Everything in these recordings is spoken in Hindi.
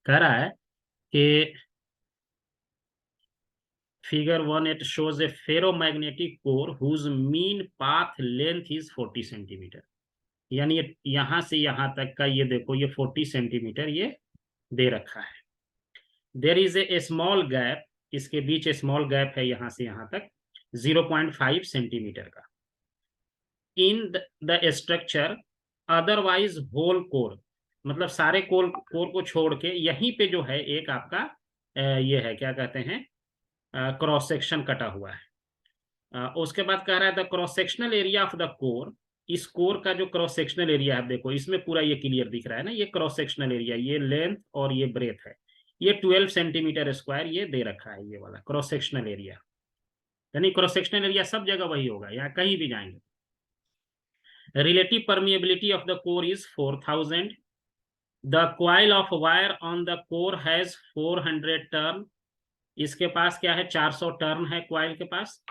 कह रहा है कि figure 1 it shows a ferromagnetic core whose mean path length is 40 centimetre. यानी यहां से यहां तक का ये देखो, ये 40 सेंटीमीटर ये दे रखा है। There is a small gap, इसके बीच स्मॉल गैप है यहां से यहां तक 0.5 सेंटीमीटर का। In the structure otherwise whole core, मतलब सारे कोर कोर को छोड़ के यहीं पे जो है एक आपका ये है, क्या कहते हैं, क्रॉस सेक्शन कटा हुआ है। उसके बाद कह रहा है the cross sectional area of the core. इस कोर का जो क्रॉस सेक्शनल एरिया है, देखो इसमें पूरा ये क्लियर दिख रहा है ना, ये क्रॉस सेक्शनल एरिया, ये लेंथ और ये ब्रेथ है, ये 12 सेंटीमीटर स्क्वायर ये दे रखा है, ये वाला क्रॉस सेक्शनल एरिया। यानी क्रॉस सेक्शनल एरिया सब जगह वही होगा, यहाँ कहीं भी जाएंगे। Relative permeability of the core is 4000। The coil of wire on the core has 400 turn. इसके पास क्या है, 400 टर्न है क्वाइल के पास।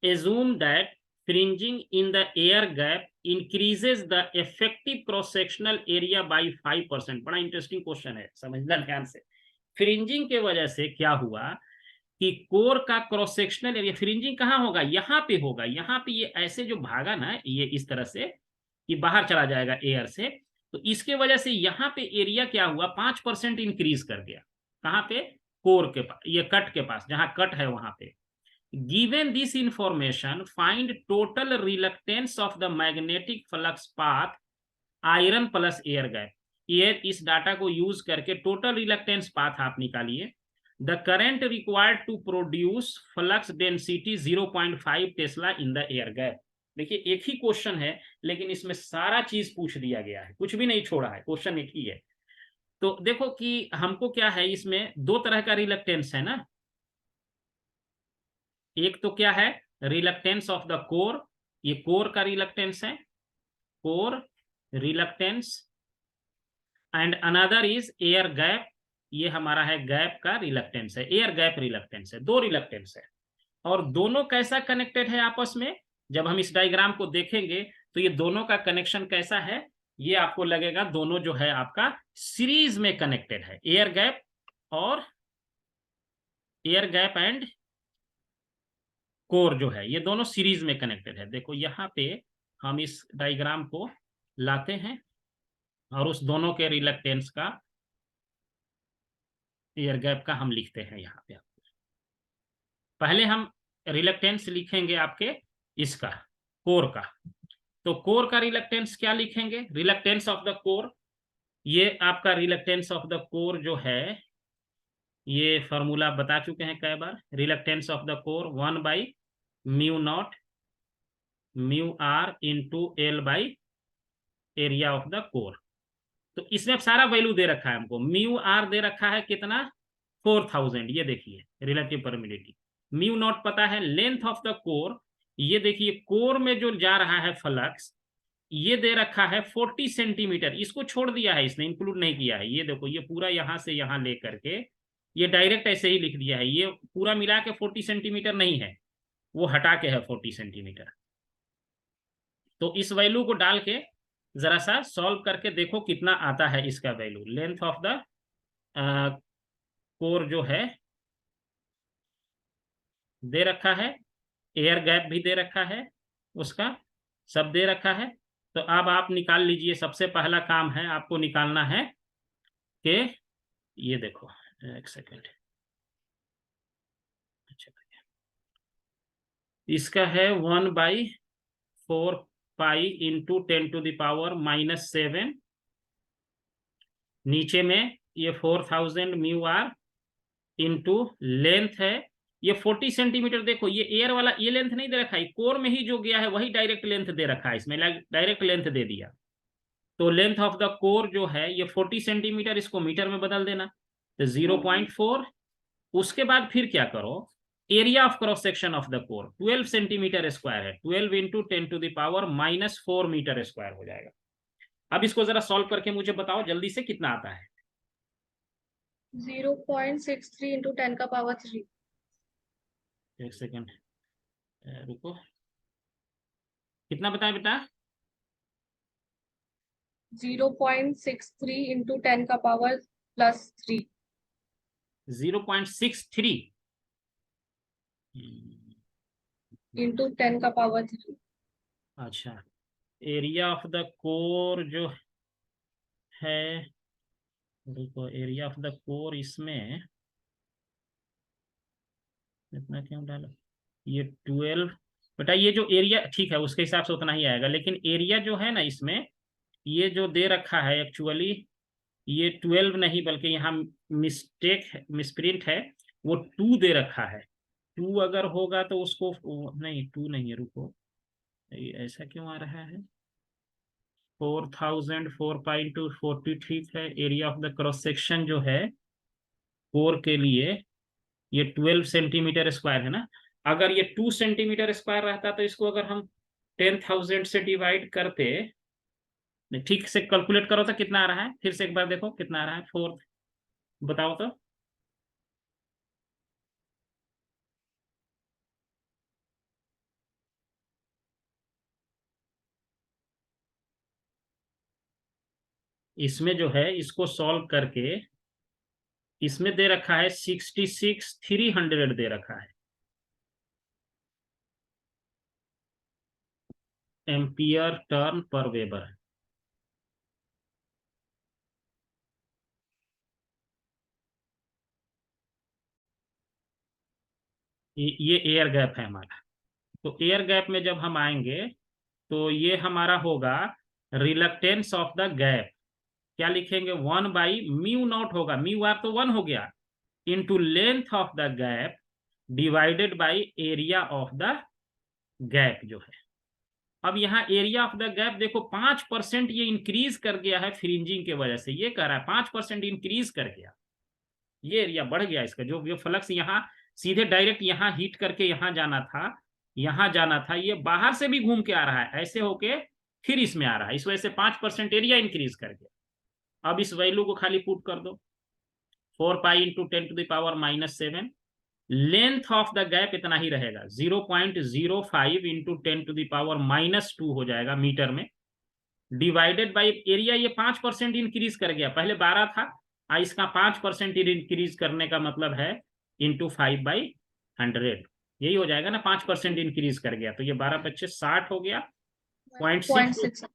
Assume that fringing in the air gap increases the effective cross sectional area by 5%। बड़ा इंटरेस्टिंग क्वेश्चन है, समझना ध्यान से। फ्रिंजिंग के वजह से क्या हुआ कि कोर का क्रॉस सेक्शनल एरिया, फ्रिंजिंग कहाँ होगा, यहाँ पे होगा। यहाँ पे ये ऐसे जो भागा ना, ये इस तरह से कि बाहर चला जाएगा एयर से, तो इसके वजह से यहाँ पे एरिया क्या हुआ, 5% इंक्रीज कर गया। कहाँ पे, कोर के पास, ये कट के पास, जहां कट है वहां पे। Given this information find total reluctance of the magnetic flux path iron plus air gap. ये इस डाटा को यूज करके टोटल रिलक्टेंस पाथ आप निकालिए। The current required to produce flux density 0.5 tesla in the air gap. देखिए एक ही क्वेश्चन है, लेकिन इसमें सारा चीज पूछ दिया गया है, कुछ भी नहीं छोड़ा है, क्वेश्चन एक ही है। तो देखो कि हमको क्या है, इसमें दो तरह का रिलक्टेंस है ना। एक तो क्या है, रिलक्टेंस ऑफ द कोर, ये कोर का रिलक्टेंस है, core reluctance. And another is air gap, ये हमारा है गैप का रिलक्टेंस है, एयर गैप रिलक्टेंस है। दो रिलक्टेंस है, और दोनों कैसा कनेक्टेड है आपस में, जब हम इस डायग्राम को देखेंगे तो ये दोनों का कनेक्शन कैसा है, ये आपको लगेगा दोनों जो है आपका सीरीज में कनेक्टेड है। एयर गैप और एयर गैप एंड कोर जो है, ये दोनों सीरीज में कनेक्टेड है। देखो यहाँ पे हम इस डायग्राम को लाते हैं और उस दोनों के रिलक्टेंस का, एयर गैप का हम लिखते हैं यहाँ पे। पहले हम रिलक्टेंस लिखेंगे आपके इसका, कोर का। तो कोर का रिलक्टेंस क्या लिखेंगे, रिलक्टेंस ऑफ द कोर, ये आपका रिलक्टेंस ऑफ द कोर जो है, ये फॉर्मूला बता चुके हैं कई बार। Reluctance of the core 1/μ0 mu R into L by area of the core. तो इसमें सारा वैल्यू दे रखा है हमको। म्यू आर दे रखा है कितना, 4000, ये देखिए रिलेटिव परमिलिटी। म्यू नॉट पता है, लेंथ ऑफ द कोर, ये देखिए कोर में जो जा रहा है फ्लक्स, ये दे रखा है 40 सेंटीमीटर। इसको छोड़ दिया है, इसने इंक्लूड नहीं किया है। ये देखो, ये पूरा यहां से यहां लेकर के ये डायरेक्ट ऐसे ही लिख दिया है, ये पूरा मिला के 40 सेंटीमीटर नहीं है, वो हटा के है 40 सेंटीमीटर। तो इस वैल्यू को डाल के जरा सा सॉल्व करके देखो कितना आता है इसका value. Length of the core जो है दे रखा है, एयर गैप भी दे रखा है, उसका सब दे रखा है। तो अब आप निकाल लीजिए। सबसे पहला काम है आपको निकालना है कि ये देखो, एक सेकेंड, अच्छा इसका है 1/4 पाई इंटू 10⁻⁻⁻7। नीचे में ये 4000 म्यू आर इंटू लेंथ है ये 40 सेंटीमीटर। देखो ये एयर वाला ये लेंथ नहीं दे रखा है, कोर में ही जो गया है वही डायरेक्ट लेंथ दे रखा है, इसमें डायरेक्ट लेंथ दे दिया। तो लेंथ ऑफ द कोर जो है ये 40 सेंटीमीटर, इसको मीटर में बदल देना, तो 0.4। उसके बाद फिर क्या करो, area of cross section of the core 12 centimetre square है, 12 इंटू 10⁻⁻4 मीटर स्क्वायर हो जाएगा। अब इसको जरा सॉल्व करके मुझे बताओ जल्दी से कितना आता है। 0.63 इंटू 10⁻3। एक सेकेंड रुको, कितना बताएं बेटा, 0.63 इंटू 10⁻+3। 0.63 into 10 का पावर 3। अच्छा, एरिया ऑफ द कोर जो है, रुको, एरिया ऑफ द कोर इसमें इतना क्यों डाला, ये 12, बेटा ये जो एरिया ठीक है उसके हिसाब से उतना ही आएगा, लेकिन एरिया जो है ना इसमें, ये जो दे रखा है एक्चुअली, ये 12 नहीं बल्कि यहाँ मिस्टेक है, मिसप्रिंट है, वो 2 दे रखा है। 2 अगर होगा तो उसको, नहीं 2 नहीं है, रुको, ऐसा क्यों आ रहा है, 4000 4 पाई इंटू 40 ठीक है। Area of the cross section जो है कोर के लिए ये 12 सेंटीमीटर स्क्वायर है ना। अगर ये 2 सेंटीमीटर स्क्वायर रहता तो इसको अगर हम 10,000 से डिवाइड करते, ठीक से कैलकुलेट करो तो कितना आ रहा है, फिर से एक बार देखो कितना आ रहा है, 4, बताओ तो। इसमें जो है इसको सॉल्व करके, इसमें दे रखा है 66,300 दे रखा है एम्पियर टर्न पर वेबर। ये एयर गैप है हमारा। तो एयर गैप में जब हम आएंगे तो ये हमारा होगा रिलक्टेंस ऑफ द गैप, क्या लिखेंगे, 1/μ0 होगा, म्यू आर तो 1 हो गया, into length of the gap divided by area of the gap जो है। अब यहाँ एरिया ऑफ द गैप देखो 5% ये इंक्रीज कर गया है फ्रिंजिंग के वजह से, ये कह रहा है 5% इंक्रीज कर गया, ये एरिया बढ़ गया इसका, जो फ्लक्स यहाँ सीधे डायरेक्ट यहाँ हीट करके यहाँ जाना था, यहाँ जाना था, ये बाहर से भी घूम के आ रहा है ऐसे होके फिर इसमें आ रहा है, इस वजह से 5% एरिया इंक्रीज कर गया। अब इस वैल्यू को खाली पुट कर दो, 4 pi into 10⁻⁻7, length of the gap इतना ही रहेगा, 0.05 इंटू 10⁻⁻2 हो जाएगा मीटर में, डिवाइडेड बाई एरिया, ये 5% इंक्रीज कर गया, पहले 12 था, इसका 5% इंक्रीज करने का मतलब है इंटू 5/100, यही हो जाएगा ना, 5% इंक्रीज कर गया, तो ये 12×5 = 60 हो गया, 0.6,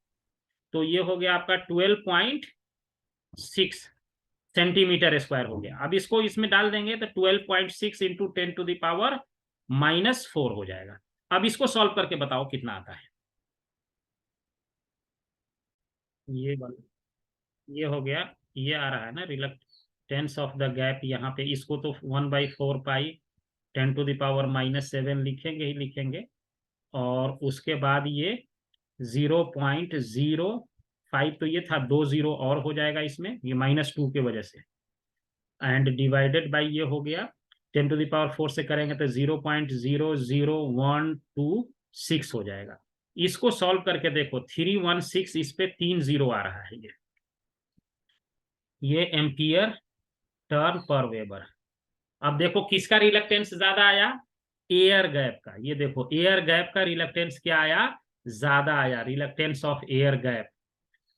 तो ये हो गया आपका 12.6 सेंटीमीटर स्क्वायर हो गया। अब इसको इसमें डाल देंगे तो 12.6 इंटू 10⁻⁻4 हो जाएगा। अब इसको सॉल्व करके बताओ कितना आता है, ये वाला, ये हो गया, ये आ रहा है ना रिलक्टेंस ऑफ द गैप, यहाँ पे इसको तो 1/4 पाई 10⁻⁻7 लिखेंगे ही लिखेंगे, और उसके बाद ये 0.05, तो ये था 2 जीरो और हो जाएगा इसमें, ये -2 के वजह से, एंड डिवाइडेड बाई ये हो गया 10⁻4 से करेंगे तो 0.00126 हो जाएगा। इसको सॉल्व करके देखो 316, इस पे 3 जीरो आ रहा है, ये एम्पियर टर्न पर वेबर। अब देखो किसका रिलक्टेंस ज्यादा आया, एयर गैप का, ये देखो एयर गैप का रिलक्टेंस क्या आया, ज्यादा आया, रिलक्टेंस ऑफ एयर गैप।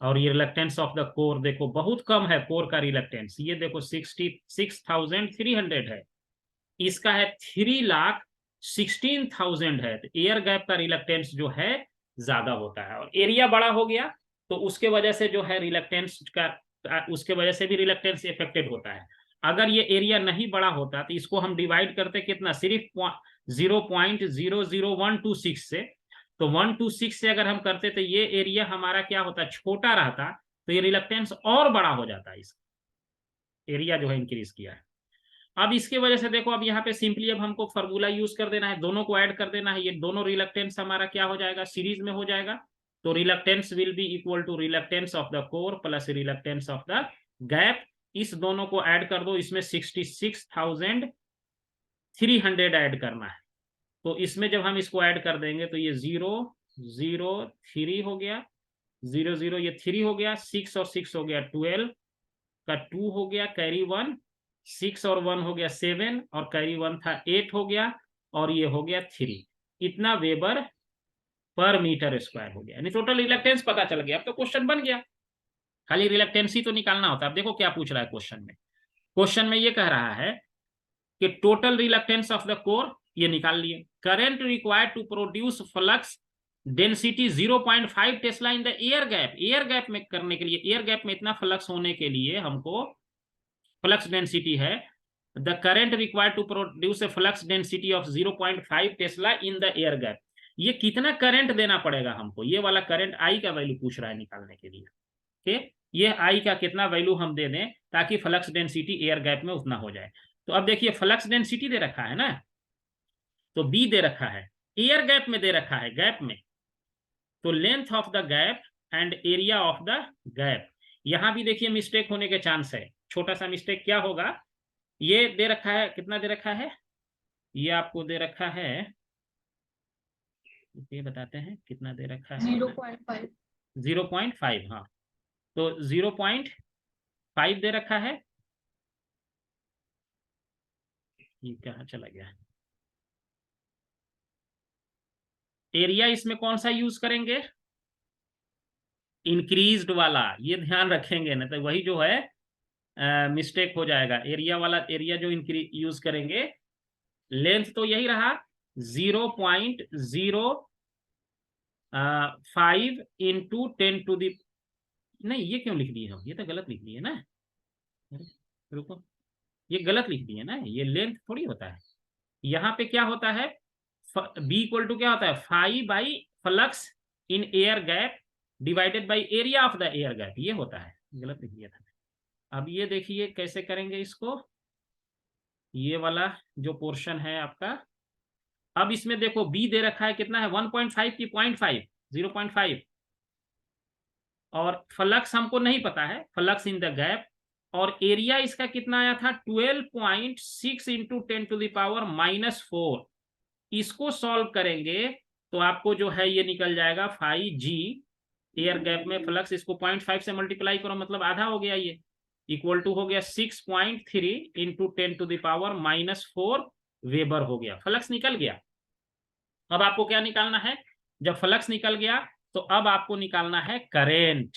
और ये रिलक्टेंस ऑफ द कोर देखो बहुत कम है, कोर का रिलक्टेंस, ये देखो 66,300 है, इसका है 3,16,000 है, तो एयर गैप का रिलक्टेंस जो है ज्यादा होता है, और एरिया बड़ा हो गया तो उसके वजह से जो है रिलक्टेंस का, उसके वजह से भी रिलक्टेंस इफेक्टेड होता है। अगर ये एरिया नहीं बड़ा होता तो इसको हम डिवाइड करते कितना, सिर्फ 0.00126 से, तो 126 से अगर हम करते तो ये एरिया हमारा क्या होता, छोटा रहता, तो ये रिलक्टेंस और बड़ा हो जाता है, इसका एरिया जो है इंक्रीज किया है। अब इसके वजह से देखो, अब यहाँ पे सिंपली अब हमको फॉर्मूला यूज कर देना है, दोनों को ऐड कर देना है, ये दोनों रिलक्टेंस हमारा क्या हो जाएगा, सीरीज में हो जाएगा, तो reluctance will be equal to reluctance of the core plus reluctance of the gap, इस दोनों को ऐड कर दो, इसमें 66,300 ऐड करना है, तो इसमें जब हम इसको ऐड कर देंगे तो ये 003 हो गया, 00 ये 3 हो गया, 6 और 6 हो गया 12 का 2 हो गया, कैरी 1, 6 और 1 हो गया 7, और कैरी 1 था 8 हो गया, और ये हो गया 3, इतना वेबर पर मीटर स्क्वायर हो गया, यानी टोटल रिलक्टेंस पता चल गया। अब तो क्वेश्चन बन गया, खाली रिलक्टेंस ही तो निकालना होता है। अब देखो क्या पूछ रहा है क्वेश्चन में, क्वेश्चन में ये कह रहा है कि total reluctance of the core ये निकाल लिए, current required to produce flux density 0.5 tesla in the air gap. Air gap में करने के लिए, एयर गैप में इतना फ्लक्स होने के लिए हमको फ्लक्स डेंसिटी है, the current required to produce a flux density of 0.5 tesla in the air gap. ये कितना करंट देना पड़ेगा हमको, ये वाला करंट आई का वैल्यू पूछ रहा है निकालने के लिए। ओके, ये आई का कितना वैल्यू हम दे दें ताकि फ्लक्स डेंसिटी एयर गैप में उतना हो जाए। तो अब देखिए फ्लक्स डेंसिटी दे रखा है ना, तो बी दे रखा है, एयर गैप में दे रखा है, गैप में, तो length of the gap and area of the gap. यहां भी देखिए मिस्टेक होने के चांस है, छोटा सा मिस्टेक क्या होगा, ये दे रखा है, कितना दे रखा है, ये आपको दे रखा है, ये बताते हैं कितना दे रखा है, 0.5। 0.5, हाँ, तो 0.5 दे रखा है, ये कहाँ चला गया, एरिया इसमें कौन सा यूज करेंगे, इंक्रीज्ड वाला, ये ध्यान रखेंगे ना तो वही जो है मिस्टेक हो जाएगा, एरिया वाला, एरिया जो इंक्रीज यूज करेंगे। लेंथ तो यही रहा 0.05 इंटू 10 टू दी, नहीं ये क्यों लिख दिए हम, ये तो गलत लिख दिए ना, अरे, रुको, ये गलत लिख दिए ना, ये लेंथ थोड़ी होता है, यहाँ पे क्या होता है, बी इक्वल टू क्या होता है, 5/फ्लक्स in air gap divided by area of the air gap, ये होता है, गलत लिख दिया था। अब ये देखिए कैसे करेंगे इसको, ये वाला जो पोर्शन है आपका, अब इसमें देखो बी दे रखा है कितना है, 1.5 की 0.5, 0.5, और फ्लक्स हमको नहीं पता है, फ्लक्स इन द गैप, और एरिया इसका कितना आया था 12.6 इंटू 10⁻⁻⁴। इसको सॉल्व करेंगे तो आपको जो है ये निकल जाएगा 5G, एयर गैप में फ्लक्स, इसको 0.5 से मल्टीप्लाई करो मतलब आधा हो गया, ये इक्वल टू हो गया 6.3 इंटू 10⁻⁻⁴ वेबर हो गया, फ्लक्स निकल गया। अब आपको क्या निकालना है, जब फ्लक्स निकल गया तो अब आपको निकालना है करेंट।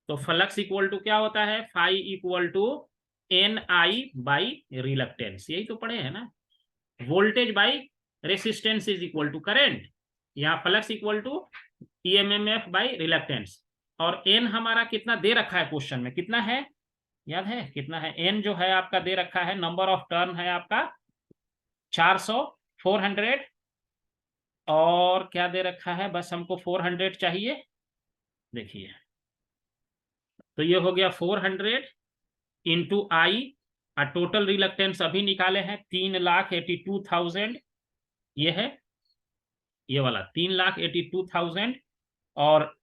तो फ्लक्स इक्वल टू क्या होता है, phi equal to NI by reluctance, यही तो पढ़े हैं ना, voltage by resistance is equal to current, यहाँ flux equal to EMF by reluctance, और एन हमारा कितना दे रखा है क्वेश्चन में, कितना है याद है, कितना है, एन जो है आपका दे रखा है, नंबर ऑफ टर्न है आपका 400, 400, और क्या दे रखा है, बस हमको 400 चाहिए, देखिए, तो ये हो गया 400 इंटू आई, और टोटल रिलक्टेंस अभी निकाले हैं 3,82,000, ये है, ये वाला 3,82,000 और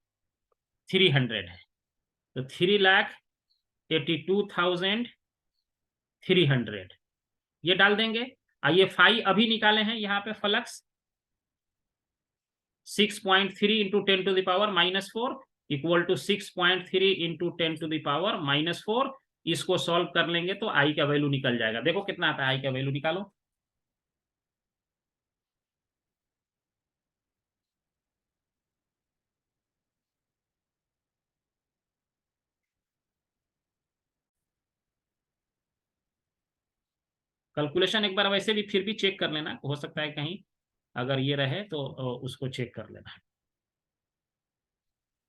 300 है, तो 3,82,300 ये डाल देंगे। ये फाई अभी निकाले हैं यहाँ पे flux 6.3 into 10⁻⁻⁴ equal to 6.3 into 10⁻⁻⁴, इसको सॉल्व कर लेंगे तो आई का वैल्यू निकल जाएगा, देखो कितना आता है, आई का वैल्यू निकालो, कैलकुलेशन एक बार वैसे भी फिर भी चेक कर लेना, हो सकता है कहीं अगर ये रहे तो उसको चेक कर लेना,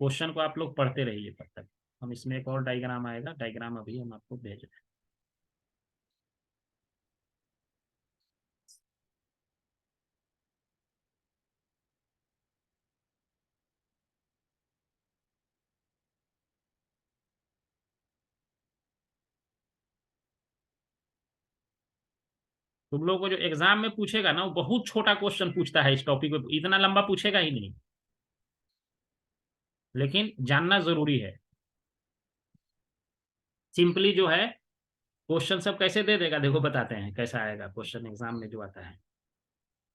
क्वेश्चन को आप लोग पढ़ते रहिए तब तक, हम इसमें एक और डायग्राम आएगा, डायग्राम अभी हम आपको भेज रहे हैं। तुम लोगों को जो एग्जाम में पूछेगा ना वो बहुत छोटा क्वेश्चन पूछता है, इस टॉपिक पे इतना लंबा पूछेगा ही नहीं, लेकिन जानना जरूरी है। सिंपली जो है क्वेश्चन सब कैसे दे देगा, देखो बताते हैं कैसा आएगा क्वेश्चन एग्जाम में जो आता है,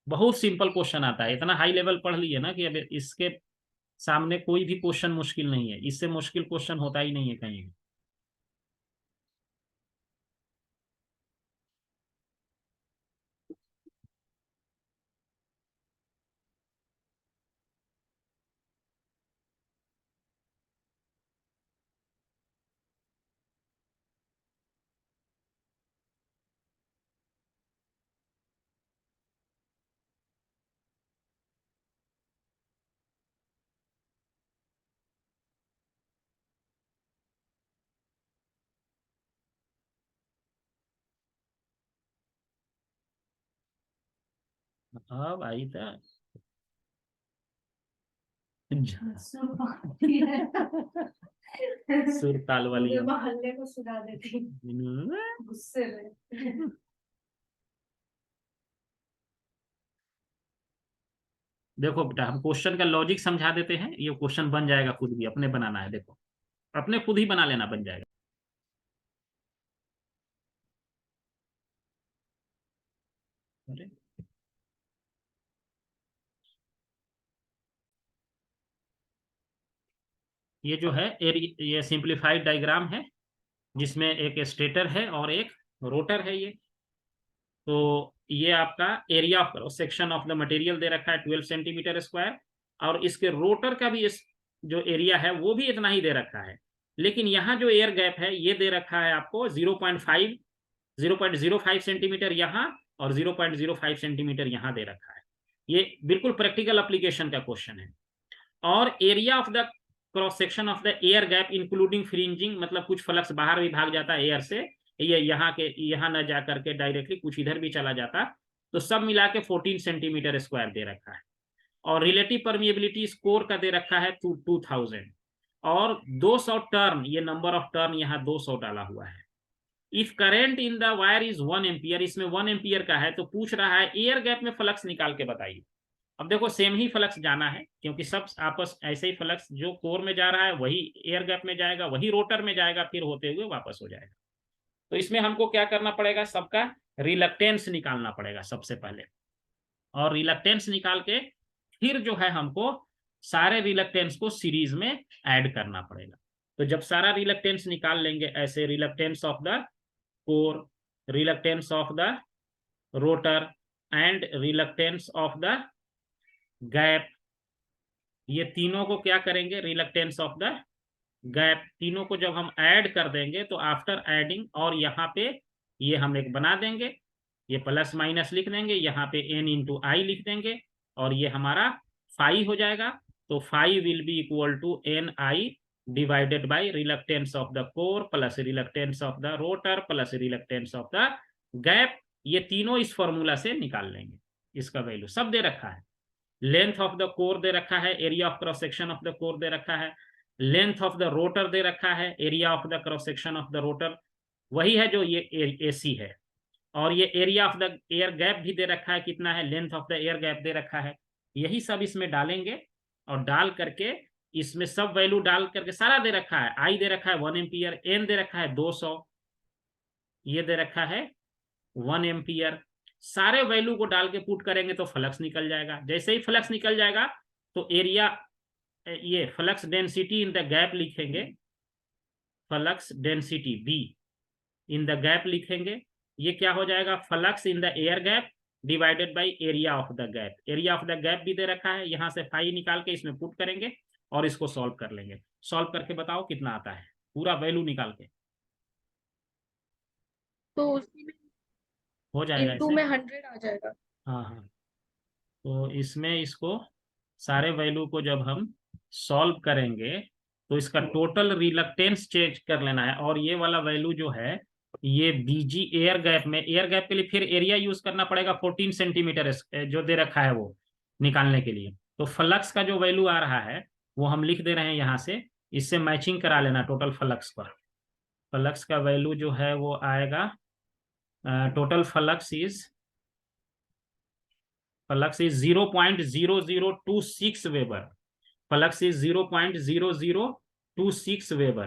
बहुत सिंपल क्वेश्चन आता है, इतना हाई लेवल पढ़ लिए ना कि अब इसके सामने कोई भी क्वेश्चन मुश्किल नहीं है, इससे मुश्किल क्वेश्चन होता ही नहीं है कहीं। अब आई था सुर ताल वाली मोहल्ले को सुना देती गुस्से में। देखो बेटा, हम क्वेश्चन का लॉजिक समझा देते हैं, ये क्वेश्चन बन जाएगा, खुद भी अपने बनाना है। देखो अपने खुद ही बना लेना, बन जाएगा। अरे ये जो है ये सिंप्लीफाइड डायग्राम है, जिसमें एक स्टेटर है और एक रोटर है। ये तो ये आपका area of cross section of the material दे रखा है 12 सेंटीमीटर स्क्वायर, और इसके रोटर का भी इस जो एरिया है वो भी इतना ही दे रखा है। लेकिन यहाँ जो एयर गैप है ये दे रखा है आपको 0.05 सेंटीमीटर यहाँ और 0.05 सेंटीमीटर यहाँ दे रखा है। ये बिल्कुल प्रैक्टिकल एप्लीकेशन का क्वेश्चन है। और area of the cross section of the air gap including fringing, मतलब कुछ फ्लक्स बाहर भी भाग जाता है एयर से, ये यहाँ न जा करके डायरेक्टली कुछ इधर भी चला जाता, तो सब मिला के 14 सेंटीमीटर स्क्वायर दे रखा है। और रिलेटिव परमिएबिलिटी स्कोर का दे रखा है 2000, और 200 टर्न, ये नंबर ऑफ टर्न यहाँ 200 डाला हुआ है। If current in the wire is 1 ampere, इसमें 1 एम्पियर का है, तो पूछ रहा है एयर गैप में फ्लक्स निकाल के बताइए। अब देखो सेम ही फ्लक्स जाना है, क्योंकि सब आपस ऐसे ही फ्लक्स जो कोर में जा रहा है वही एयर गैप में जाएगा, वही रोटर में जाएगा, फिर होते हुए वापस हो जाएगा। तो इसमें हमको क्या करना पड़ेगा, सबका रिलक्टेंस निकालना पड़ेगा सबसे पहले, और रिलक्टेंस निकाल के फिर जो है हमको सारे रिलक्टेंस को सीरीज में ऐड करना पड़ेगा। तो जब सारा रिलक्टेंस निकाल लेंगे ऐसे, reluctance of the core, reluctance of the rotor and reluctance of the gap, ये तीनों को क्या करेंगे, रिलक्टेंस ऑफ द गैप, तीनों को जब हम ऐड कर देंगे तो आफ्टर एडिंग, और यहाँ पे ये हम एक बना देंगे, ये प्लस माइनस लिख देंगे, यहाँ पे n इंटू आई लिख देंगे, और ये हमारा फाई हो जाएगा। तो phi will be equal to N I divided by reluctance of the core plus reluctance of the rotor plus reluctance of the gap. ये तीनों इस फॉर्मूला से निकाल लेंगे, इसका वैल्यू सब दे रखा है। लेंथ ऑफ द कोर दे रखा है, area of cross section of the core दे रखा है, लेंथ ऑफ द रोटर दे रखा है, area of the cross section of the rotor वही है जो ये एसी है, और ये area of the air gap भी दे रखा है, कितना है, length of the air gap दे रखा है। यही सब इसमें डालेंगे, और डाल करके इसमें सब वैल्यू डाल करके सारा दे रखा है, आई दे रखा है 1 एम्पियर, एन दे रखा है 200, ये दे रखा है 1 एम्पियर, सारे वैल्यू को डाल के पुट करेंगे तो फ्लक्स निकल जाएगा। जैसे ही फ्लक्स निकल जाएगा तो एरिया, ये flux density in the gap लिखेंगे, flux density B in the gap लिखेंगे, ये क्या हो जाएगा, flux in the air gap divided by area of the gap. Area of the gap भी दे रखा है, यहाँ से फाई निकाल के इसमें पुट करेंगे और इसको सॉल्व कर लेंगे। सॉल्व करके बताओ कितना आता है, पूरा वैल्यू निकाल के। तो उसी में हो जाएगा इंटू ऐसे, में 100 आ जाएगा। हाँ हाँ। तो इसमें इसको सारे वैल्यू को जब हम सॉल्व करेंगे तो इसका टोटल रिलक्टेंस चेंज कर लेना है, और ये वाला वैल्यू जो है ये बीजी एयर गैप में, एयर गैप के लिए फिर एरिया यूज करना पड़ेगा 14 सेंटीमीटर जो दे रखा है वो निकालने के लिए। तो फ्लक्स का जो वैल्यू आ रहा है वो हम लिख दे रहे हैं यहाँ से, इससे मैचिंग करा लेना टोटल फ्लक्स पर। फ्लक्स का वैल्यू जो है वो आएगा, total flux is 0.0026 weber, flux is 0.0026 weber.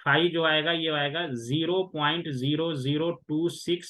Phi जो आएगा ये आएगा 0.0026